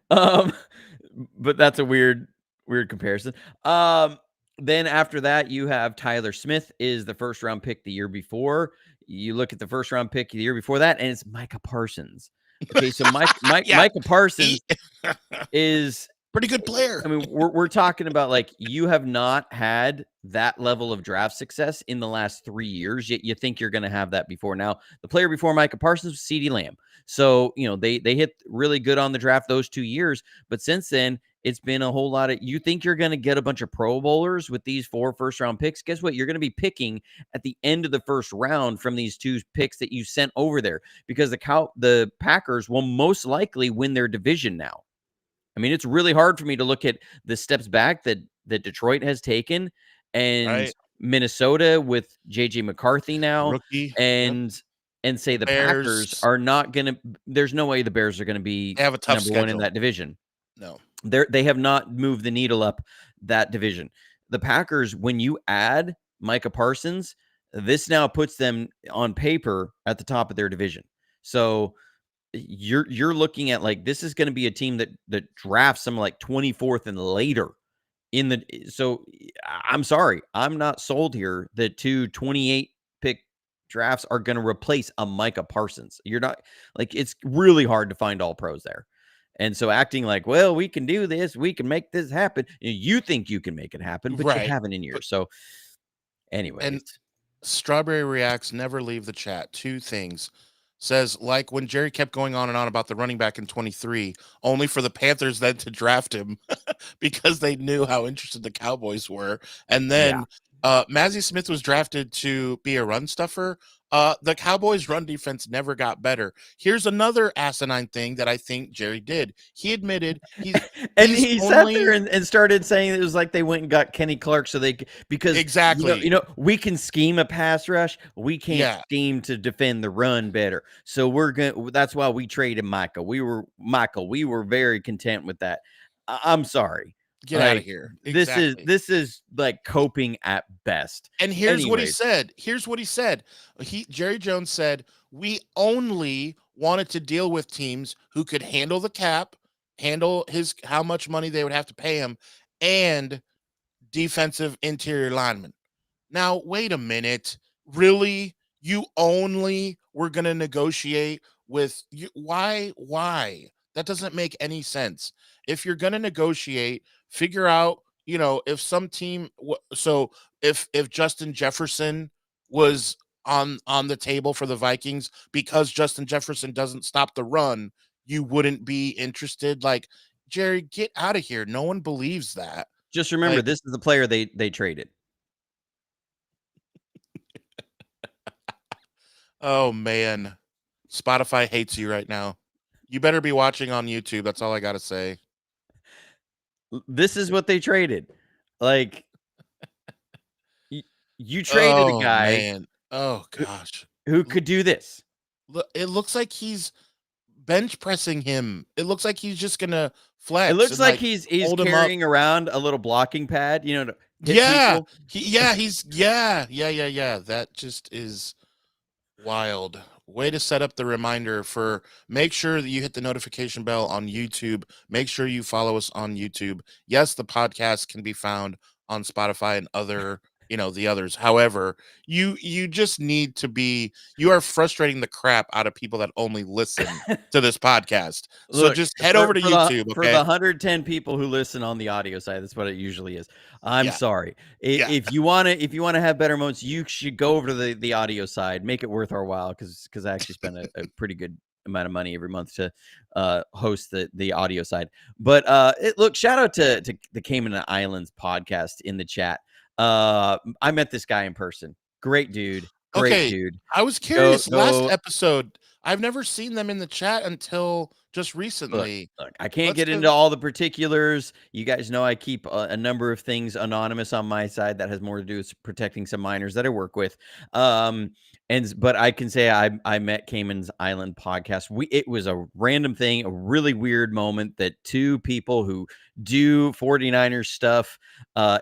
But that's a weird comparison. Then after that, you have Tyler Smith is the first round pick the year before. You look at the first round pick the year before that, and it's Micah Parsons. Okay, so Micah Parsons is
pretty good player.
I mean, we're talking about like you have not had that level of draft success in the last 3 years. Yet you think you're going to have that before. Now, the player before Micah Parsons was CeeDee Lamb. So, they hit really good on the draft those 2 years. But since then, it's been a whole lot of, you think you're going to get a bunch of Pro Bowlers with these 4 first-round picks. Guess what? You're going to be picking at the end of the first round from these 2 picks that you sent over there because the Packers will most likely win their division now. I mean, it's really hard for me to look at the steps back that Detroit has taken and Minnesota with J.J. McCarthy now
rookie,
and say the Packers are not going to – there's no way the Bears are going to be
have a tough
number
schedule.
1 in that division.
No.
They have not moved the needle up that division. The Packers, when you add Micah Parsons, this now puts them on paper at the top of their division. So you're looking at like this is going to be a team that drafts some like 24th and later in the. So I'm sorry, I'm not sold here that 2 28 pick drafts are going to replace a Micah Parsons. You're not like it's really hard to find all pros there. And so acting like, well, we can do this, we can make this happen. You think you can make it happen, but you
Right.
haven't in years. So, anyways,
And Strawberry Reacts never leave the chat. Two things. Says, like when Jerry kept going on and on about the running back in 23, only for the Panthers then to draft him because they knew how interested the Cowboys were. And
yeah.
then Mazzie Smith was drafted to be a run stuffer. The Cowboys' run defense never got better. Here's another asinine thing that I think Jerry did. He admitted
And
he's
he sat there
only
and started saying it was like they went and got Kenny Clark so they because
exactly.
we can scheme a pass rush, we can't
Yeah,
scheme to defend the run better. So that's why we traded Micah. We were very content with that. I'm sorry.
get out of
Like
here.
this is
Exactly.
this is like coping at best.
And here's what he
Anyways,
said. Jerry Jones said, "We only wanted to deal with teams who could handle the cap, handle his how much money they would have to pay him, and defensive interior linemen." Now, wait a minute. Really? You only were going to negotiate with you? Why? Why? That doesn't make any sense. If you're going to negotiate, figure out, if some team so if Justin Jefferson was on the table for the Vikings because Justin Jefferson doesn't stop the run, you wouldn't be interested. Like, Jerry, get out of here. No one believes that.
just remember
Like,
this is the player they traded.
oh man. Spotify hates you right now. You better be watching on YouTube. That's all I got to say.
This is what they traded. Like you traded a
Oh
guy
man. Oh gosh.
who could do this.
Look, it looks like he's bench pressing him. It looks like he's just gonna
It
flex
looks
and
like
like
he's
hold him up.
carrying around a little blocking pad, to hit
Yeah.
people.
Yeah. That just is wild. Way to set up the reminder for make sure that you hit the notification bell on YouTube. Make sure you follow us on YouTube. Yes, the podcast can be found on Spotify and the others. However, you just need to you are frustrating the crap out of people that only listen to this podcast. So
Look,
just head over to YouTube,
for the
okay?
110 people who listen on the audio side, that's what it usually is. I'm
Yeah.
sorry.
Yeah.
If you want to have better moments, you should go over to the audio side, make it worth our while cuz I actually spend a pretty good amount of money every month to host the audio side. But look, shout out to the Cayman Islands podcast in the chat. I met this guy in person. Great dude. Great
Okay.
dude.
I was curious. Last episode, I've never seen them in the chat until just
Look,
recently.
I can't
Let's
get
give
into all the particulars. You guys know I keep a number of things anonymous on my side that has more to do with protecting some minors that I work with. But I can say I met Cayman's Island podcast. It was a random thing, a really weird moment that two people who do 49ers stuff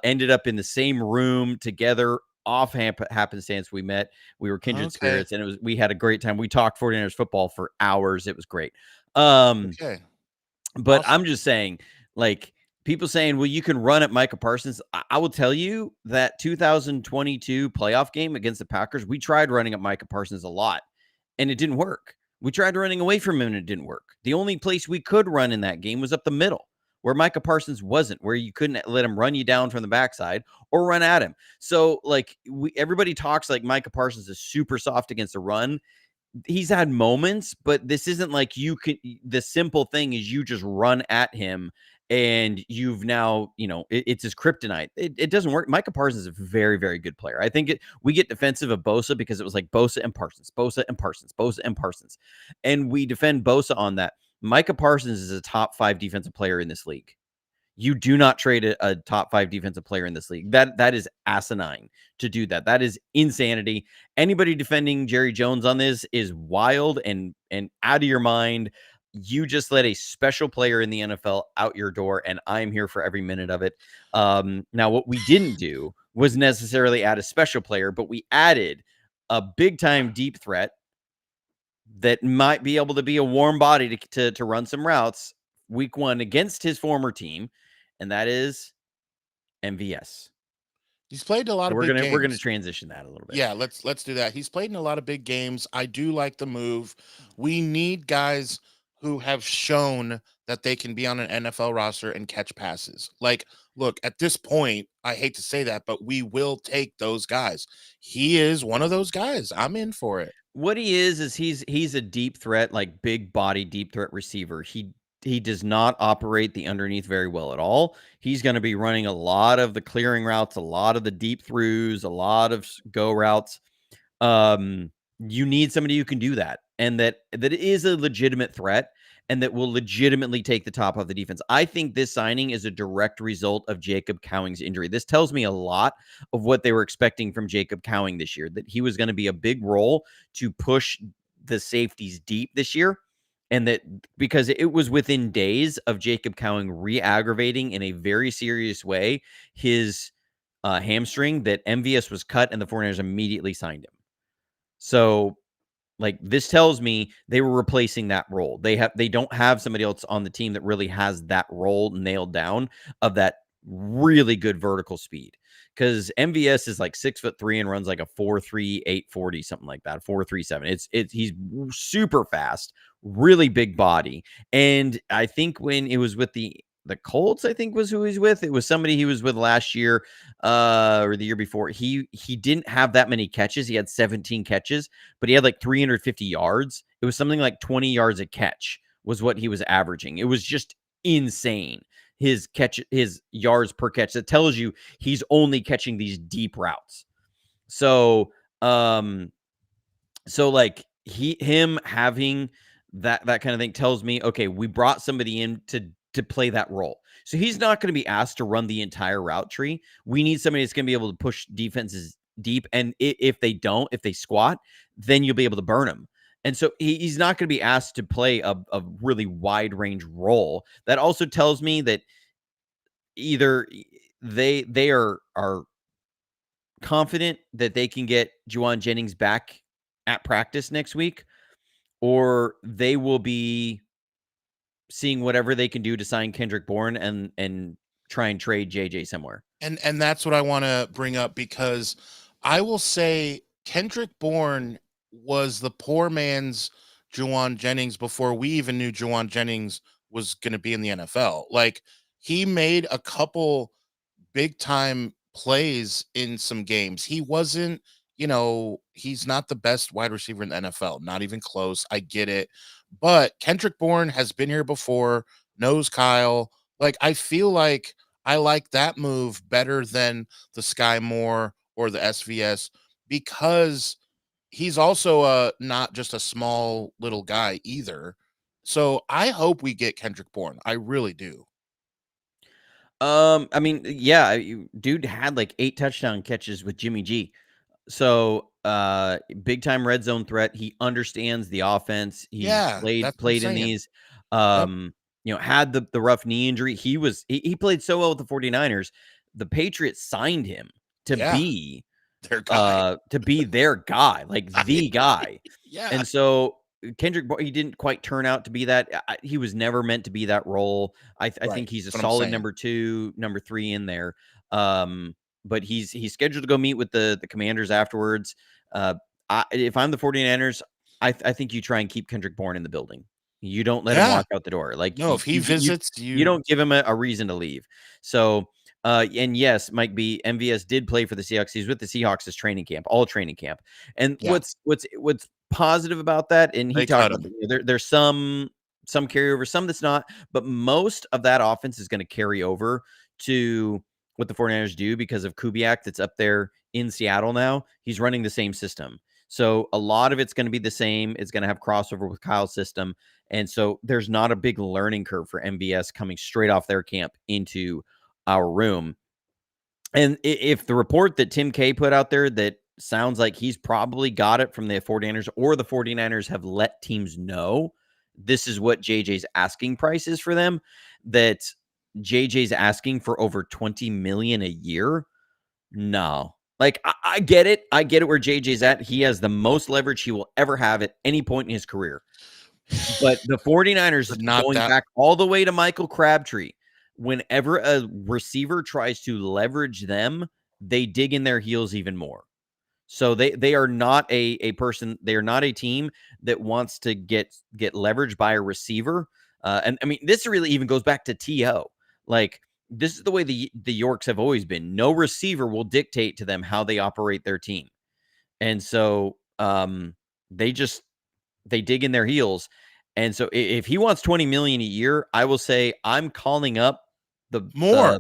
ended up in the same room together. Off happenstance, we met. We were kindred
Okay.
spirits, and we had a great time. We talked 49ers football for hours. It was great. But
Okay.
I'm
Awesome.
just saying, like people saying, well, you can run at Micah Parsons. I will tell you that 2022 playoff game against the Packers, we tried running at Micah Parsons a lot and it didn't work. We tried running away from him and it didn't work. The only place we could run in that game was up the middle where Micah Parsons wasn't, where you couldn't let him run you down from the backside or run at him. So like everybody talks like Micah Parsons is super soft against the run. He's had moments, but this isn't like the simple thing is you just run at him and you've now, it's his kryptonite. It doesn't work. Micah Parsons is a very, very good player. I think we get defensive of Bosa because it was like Bosa and Parsons, Bosa and Parsons, Bosa and Parsons. And we defend Bosa on that. Micah Parsons is a top 5 defensive player in this league. You do not trade a top 5 defensive player in this league. That is asinine to do that. That is insanity. Anybody defending Jerry Jones on this is wild and out of your mind. You just let a special player in the NFL out your door, and I'm here for every minute of it. Now, what we didn't do was necessarily add a special player, but we added a big-time deep threat that might be able to be a warm body to run some routes week 1 against his former team, and that is MVS.
He's played a lot
So
of
we're
big
gonna
games.
transition that a little bit.
Yeah, let's do that. He's played in a lot of big games. I do like the move. We need guys who have shown that they can be on an NFL roster and catch passes. Like, look, at this point, I hate to say that, but we will take those guys. He is one of those guys. I'm in for it.
What he is he's a deep threat, like big body deep threat receiver. He does not operate the underneath very well at all. He's going to be running a lot of the clearing routes, a lot of the deep throughs, a lot of go routes. You need somebody who can do that, and that is a legitimate threat, and that will legitimately take the top of the defense. I think this signing is a direct result of Jacob Cowing's injury. This tells me a lot of what they were expecting from Jacob Cowing this year, that he was going to be a big role to push the safeties deep this year. And that because it was within days of Jacob Cowing re-aggravating in a very serious way his hamstring, that MVS was cut and the 49ers immediately signed him. So, like, this tells me they were replacing that role. They don't have somebody else on the team that really has that role nailed down of that really good vertical speed. Because MVS is like 6'3" and runs like a 4.3, 840, something like that, 4.37. He's super fast, really big body. And I think when it was with the Colts, I think was who he's with. It was somebody he was with last year, or the year before. He didn't have that many catches. He had 17 catches, but he had like 350 yards. It was something like 20 yards a catch was what he was averaging. It was just insane. His yards per catch. That tells you he's only catching these deep routes. So, like him having that kind of thing tells me, okay, we brought somebody in to play that role. So he's not going to be asked to run the entire route tree. We need somebody that's going to be able to push defenses deep. And if they squat, then you'll be able to burn them. And so he's not going to be asked to play a really wide range role. That also tells me that either they are confident that they can get Jauan Jennings back at practice next week, or they will be seeing whatever they can do to sign Kendrick Bourne and try and trade JJ somewhere.
And that's what I want to bring up, because I will say Kendrick Bourne was the poor man's Jauan Jennings before we even knew Jauan Jennings was going to be in the NFL. Like, he made a couple big time plays in some games. He wasn't, he's not the best wide receiver in the NFL, not even close. I get it. But Kendrick Bourne has been here before, knows Kyle. Like, I feel like I like that move better than the Sky Moore or the SVS, because he's also not just a small little guy either. So I hope we get Kendrick Bourne. I really do.
I mean, yeah, dude had like 8 touchdown catches with Jimmy G. So, big time red zone threat. He understands the offense. He's
Yeah, that's what I'm
played in
saying.
these.
Yep.
Had the rough knee injury. He played so well with the 49ers. The Patriots signed him to
Yeah,
be
their guy.
their guy, like
I
the guy.
Yeah,
And so Kendrick, he didn't quite turn out to be that. He was never meant to be that role. I
right.
think he's a
That's what I'm
solid
saying.
number 2, number 3 in there. But he's scheduled to go meet with the Commanders afterwards. If I'm the 49ers, I think you try and keep Kendrick Bourne in the building. You don't let him
Yeah.
walk out the door. Like,
No, if he visits
you
you,
don't give him a reason to leave. So, and yes, Mike B. MVS did play for the Seahawks. He's with the Seahawks as training camp, all training camp. And
yeah,
what's positive about that, and he
they
talked
cut
about
him.
there's some carryover, some that's not, but most of that offense is going to carry over to what the 49ers do because of Kubiak that's up there in Seattle now. He's running the same system. So a lot of it's going to be the same. It's going to have crossover with Kyle's system. And so there's not a big learning curve for MVS coming straight off their camp into our room. And if the report that Tim K put out there that sounds like he's probably got it from the 49ers, or the 49ers have let teams know this is what JJ's asking price is for them, that JJ's asking for over 20 million a year. No. Like, I get it. I get it where JJ's at. He has the most leverage he will ever have at any point in his career. But the 49ers,
But not
going
that.
back all the way to Michael Crabtree, whenever a receiver tries to leverage them, they dig in their heels even more. So they are not a person. They are not a team that wants to get leveraged by a receiver. And I mean, this really even goes back to T.O. Like, this is the way the Yorks have always been. No receiver will dictate to them how they operate their team. And so they dig in their heels. And so if he wants $20 million a year, I will say I'm calling up
more.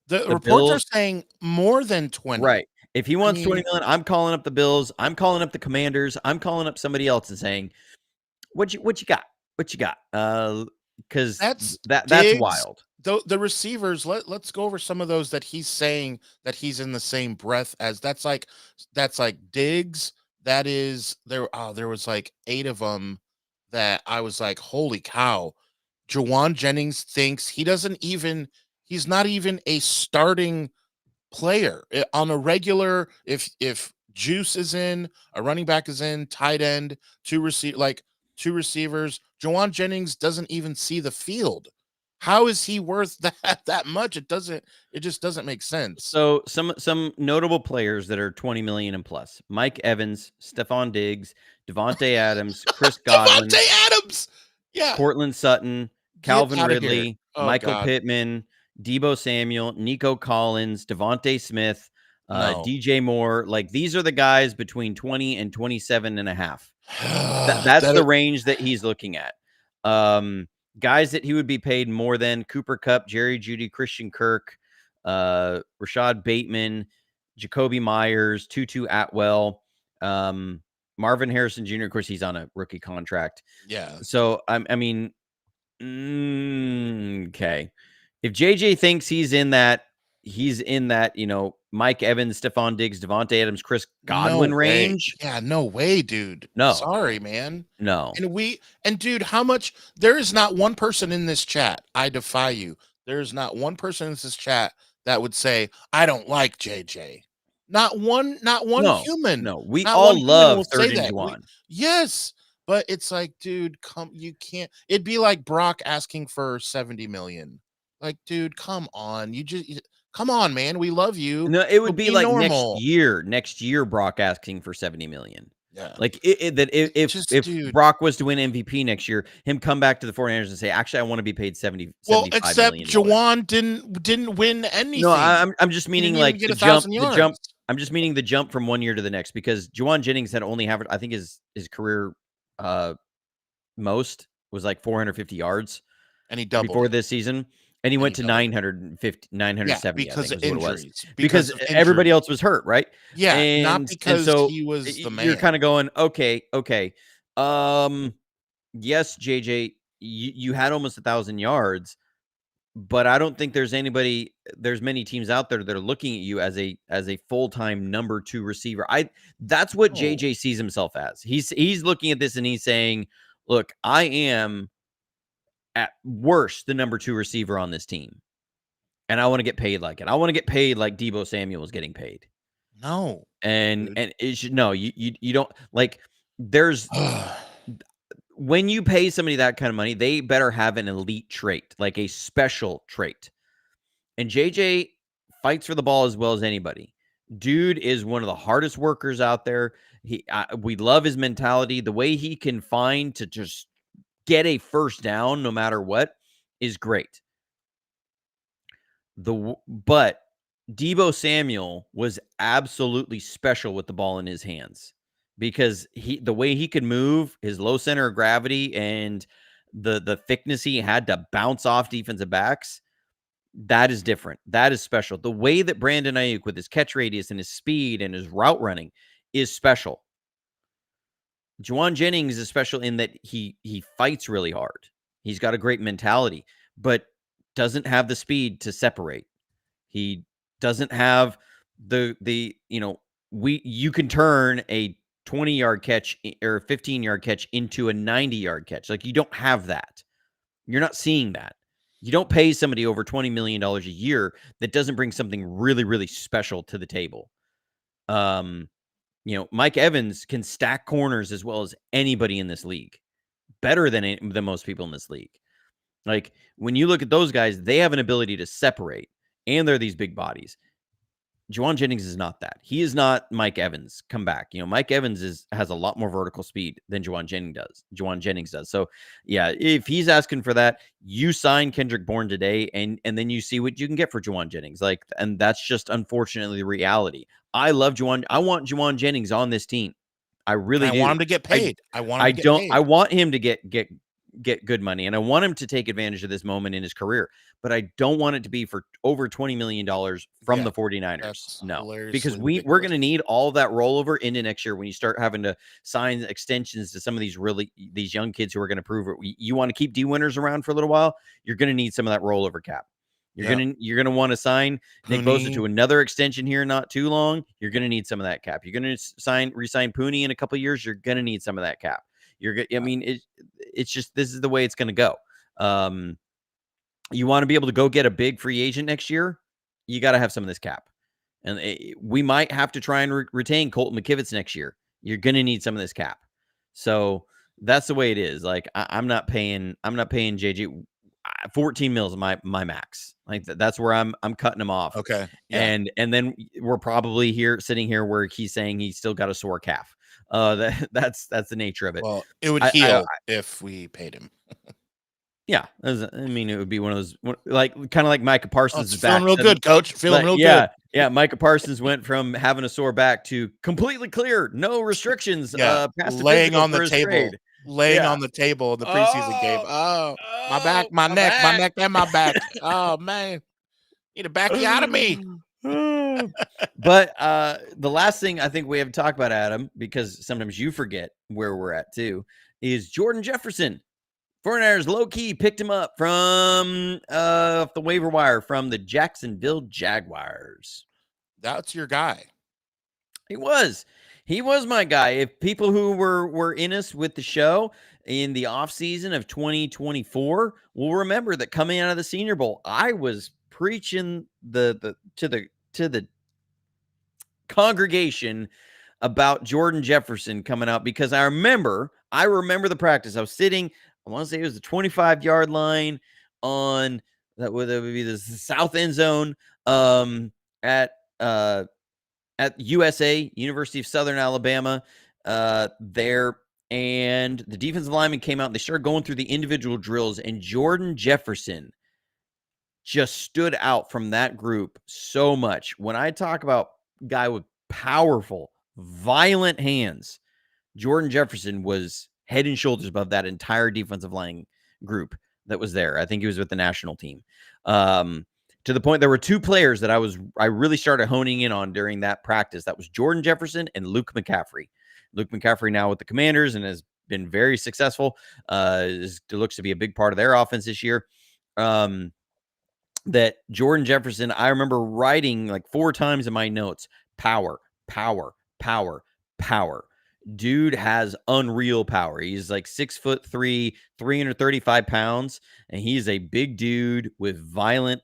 The reports are
Bills.
saying more than 20.
Right. If he wants 20
mean,
million, I'm calling up the Bills. I'm calling up the Commanders. I'm calling up somebody else and saying, what you got? What you got? Because
that's
that's
Diggs.
wild.
The receivers, let's go over some of those that he's saying that he's in the same breath as. That's like Diggs. That is there. There was like 8 of them that I was like, holy cow. Jauan Jennings thinks he's not even a starting player on a regular. If Juice is in, a running back is in, tight end, two receivers, Jauan Jennings doesn't even see the field. How is he worth that much? It just doesn't make sense.
So some notable players that are 20 million and plus: Mike Evans, Stephon Diggs, Devontae Adams, Chris Godwin,
Devontae Adams, yeah,
Cortland Sutton,
get
Calvin
out of here.
Ridley,
Oh
Michael
God,
Pittman, Debo Samuel, Nico Collins, Devontae Smith,
no.
DJ Moore. Like, these are the guys between 20 and 27 and a half. That's the range that he's looking at. Guys that he would be paid more than: Cooper Kupp, Jerry Jeudy, Christian Kirk, Rashad Bateman, Jacoby Myers, Tutu Atwell, Marvin Harrison Jr. Of course, he's on a rookie contract.
Yeah.
So I mean, okay. If JJ thinks he's in that, Mike Evans, Stephon Diggs, Devontae Adams, Chris Godwin
No way.
range.
Yeah, no way, dude.
No.
Sorry, man.
No.
And dude, how much? There is not one person in this chat. I defy you. There is not one person in this chat that would say, I don't like JJ. Not one human.
No, we
Not
all
one human
love
will
third
say
and
that.
Jauan.
Yes. But it's like, dude, you can't. It'd be like Brock asking for 70 million. Like, dude, come on. Come on, man. We love you.
No, it would
So
be like
normal.
next year, Brock asking for 70 million.
Yeah.
Like, if
Dude.
Brock was to win MVP next year, him come back to the 49ers and say, actually, I want to be paid 70,
Well,
75
except
million.
Jauan didn't win anything.
No, I'm just meaning like
get
the
1,000
jump.
yards.
I'm just meaning the jump from one year to the next, because Jauan Jennings had only averaged, I think his career most was like 450 yards,
and he doubled
before
it.
this season. And he went to 950, 970,
because
I think,
of
was what it was.
injuries.
Because everybody else was hurt, right?
Yeah, not
And
because
so
he was the man.
you're kind of going, okay. Yes, JJ, you had almost 1,000 yards, but I don't think there's many teams out there that are looking at you as a full-time number 2 receiver. That's what JJ sees himself as. He's looking at this and he's saying, look, I am at worst the number 2 receiver on this team, and I want to get paid like it. I want to get paid like Debo Samuel is getting paid.
No.
And it should, no, you don't, like, there's when you pay somebody that kind of money, they better have an elite trait, like a special trait. And JJ fights for the ball as well as anybody. Dude is one of the hardest workers out there. We love his mentality. The way he can find to just get a first down no matter what is great. But Debo Samuel was absolutely special with the ball in his hands, because the way he could move, his low center of gravity, and the thickness he had to bounce off defensive backs, that is different. That is special. The way that Brandon Ayuk, with his catch radius and his speed and his route running, is special. Jauan Jennings is special in that he fights really hard. He's got a great mentality, but doesn't have the speed to separate. He doesn't have you can turn a 20-yard catch or a 15-yard catch into a 90-yard catch. Like, you don't have that. You're not seeing that. You don't pay somebody over $20 million a year that doesn't bring something really, really special to the table. Mike Evans can stack corners as well as anybody in this league, better than most people in this league. Like, when you look at those guys, they have an ability to separate, and they're these big bodies. Jauan Jennings is not that. He is not Mike Evans come back. Mike Evans has a lot more vertical speed than Jauan Jennings does. So yeah, if he's asking for that, you sign Kendrick Bourne today and then you see what you can get for Jauan Jennings. And that's just unfortunately the reality. I love Jauan. I want Jauan Jennings on this team. I really do.
I want him to get paid. I
want him to get good money, and I want him to take advantage of this moment in his career, but I don't want it to be for over $20 million from the 49ers. No, because we're going to need all of that rollover into next year when you start having to sign extensions to some of these young kids who are going to prove it. You want to keep D Winters around for a little while, you're going to need some of that rollover cap. You're gonna want to sign Nick Bosa to another extension here not too long. You're gonna need some of that cap. You're gonna resign Pooney in a couple of years. You're gonna need some of that cap. It's just this is the way it's gonna go. You want to be able to go get a big free agent next year. You got to have some of this cap, and we might have to try and retain Colton McKivitz next year. You're gonna need some of this cap. So that's the way it is. Like I'm not paying JJ. 14 mils is my max. Like that's where I'm cutting him off.
Okay. Yeah.
And then we're probably sitting here where he's saying he's still got a sore calf. That's the nature of it.
Well, it would heal if we paid him.
Yeah. It would be one of those, kind of like Micah Parsons.
Feeling real good, coach. Feeling real good.
Yeah. Micah Parsons went from having a sore back to completely clear, no restrictions.
Laying on the table. Laying on the table in the preseason game. Oh, my back, my neck, and my back. Oh, man. Need to back you out of me.
But the last thing I think we have to talk about, Adam, because sometimes you forget where we're at too, is Jordan Jefferson. 49ers low-key picked him up from the waiver wire from the Jacksonville Jaguars.
That's your guy.
He was my guy. If people who were in us with the show in the offseason of 2024 will remember that coming out of the Senior Bowl, I was preaching to the congregation about Jordan Jefferson coming out because I remember the practice. I was sitting, I want to say it was the 25-yard line on that would be the south end zone at USA, University of Southern Alabama, there. And the defensive lineman came out and they started going through the individual drills. And Jordan Jefferson just stood out from that group so much. When I talk about guy with powerful, violent hands, Jordan Jefferson was head and shoulders above that entire defensive line group that was there. I think he was with the national team. To the point there were two players that I really started honing in on during that practice. That was Jordan Jefferson and Luke McCaffrey. Luke McCaffrey now with the Commanders and has been very successful. Looks to be a big part of their offense this year. That Jordan Jefferson, I remember writing like 4 times in my notes, power, power, power, power. Dude has unreal power. He's like 6'3", 335 pounds, and he's a big dude with violent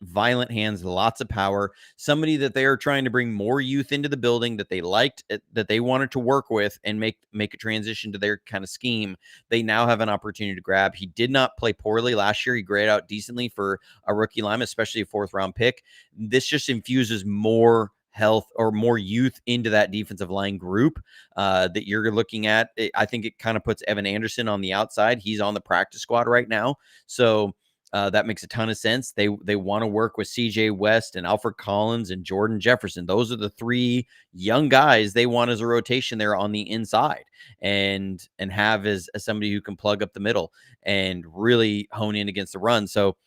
hands, lots of power. Somebody that they are trying to bring more youth into the building that they liked, that they wanted to work with and make a transition to their kind of scheme. They now have an opportunity to grab. He did not play poorly last year. He graded out decently for a rookie lineman, especially a 4th-round pick. This just infuses more health or more youth into that defensive line group that you're looking at. I think it kind of puts Evan Anderson on the outside. He's on the practice squad right now. So that makes a ton of sense. They want to work with CJ West and Alfred Collins and Jordan Jefferson. Those are the 3 young guys they want as a rotation there on the inside and have as somebody who can plug up the middle and really hone in against the run. So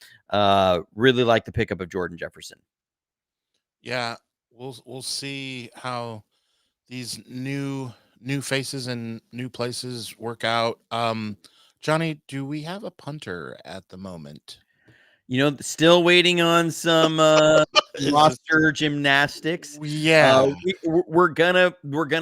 really like the pickup of Jordan Jefferson.
Yeah. We'll see how these new faces and new places work out. Johnny, do we have a punter at the moment?
Still waiting on some roster gymnastics.
Yeah,
we're gonna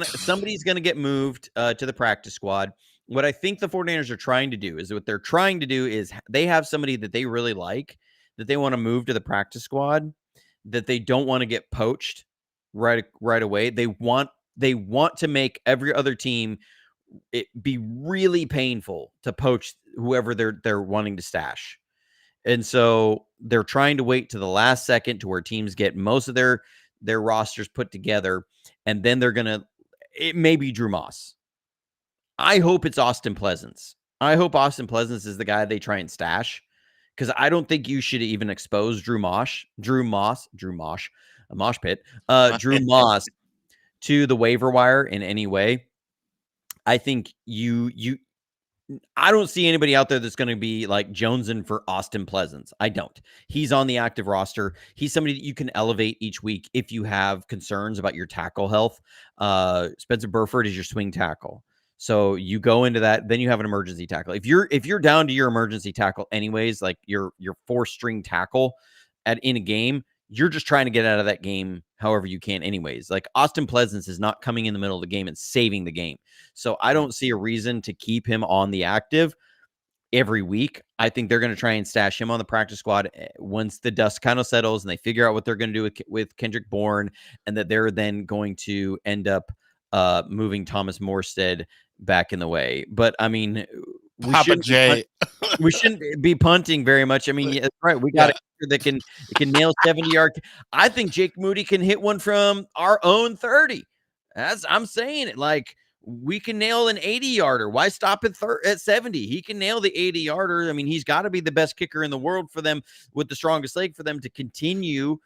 somebody's gonna get moved to the practice squad. What I think the 49ers are trying to do is they have somebody that they really like that they want to move to the practice squad, that they don't want to get poached right away. They want to make every other team it be really painful to poach whoever they're wanting to stash. And so they're trying to wait to the last second to where teams get most of their their rosters put together, and then it may be Drew Moss. I hope it's Austin Pleasance. I hope Austin Pleasance is the guy they try and stash, because I don't think you should even expose Drew Moss, a mosh pit, Drew Moss to the waiver wire in any way. I think I don't see anybody out there that's going to be like jonesing for Austin Pleasance. I don't. He's on the active roster. He's somebody that you can elevate each week if you have concerns about your tackle health. Spencer Burford is your swing tackle. So you go into that, then you have an emergency tackle. If you're down to your emergency tackle anyways, like your 4-string tackle in a game, you're just trying to get out of that game however you can anyways. Like Austin Pleasance is not coming in the middle of the game and saving the game. So I don't see a reason to keep him on the active every week. I think they're going to try and stash him on the practice squad once the dust kind of settles and they figure out what they're going to do with Kendrick Bourne, and that they're then going to end up moving Thomas Morstead back in the way. But I mean, we shouldn't be punting very much. I mean, yeah, right. We got a kicker that can nail 70-yard. I think Jake Moody can hit one from our own 30. I'm saying it. Like, we can nail an 80-yarder. Why stop at 70? He can nail the 80-yarder. I mean, he's got to be the best kicker in the world for them, with the strongest leg, for them to continue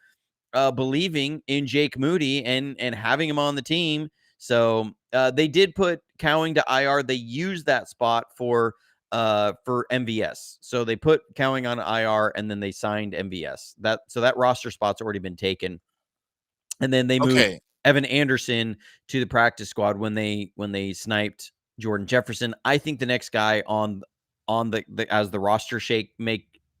believing in Jake Moody and having him on the team. So they did put Cowing to IR. They used that spot for MVS. So they put Cowing on IR and then they signed MVS. So that roster spot's already been taken. And then they moved Evan Anderson to the practice squad when they sniped Jordan Jefferson. I think the next guy on the as the roster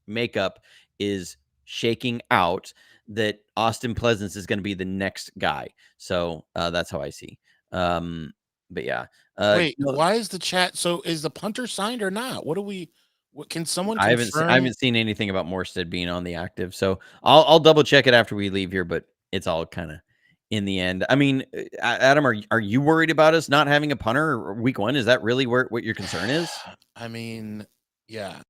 makeup is shaking out, that Austin Pleasance is going to be the next guy. So that's how I see. But yeah.
Wait, why is the chat? So is the punter signed or not? What can someone confirm?
I haven't seen anything about Morstead being on the active. So I'll double check it after we leave here, but it's all kind of in the end. I mean, Adam, are you worried about us not having a punter week 1? Is that really what your concern is?
I mean, yeah.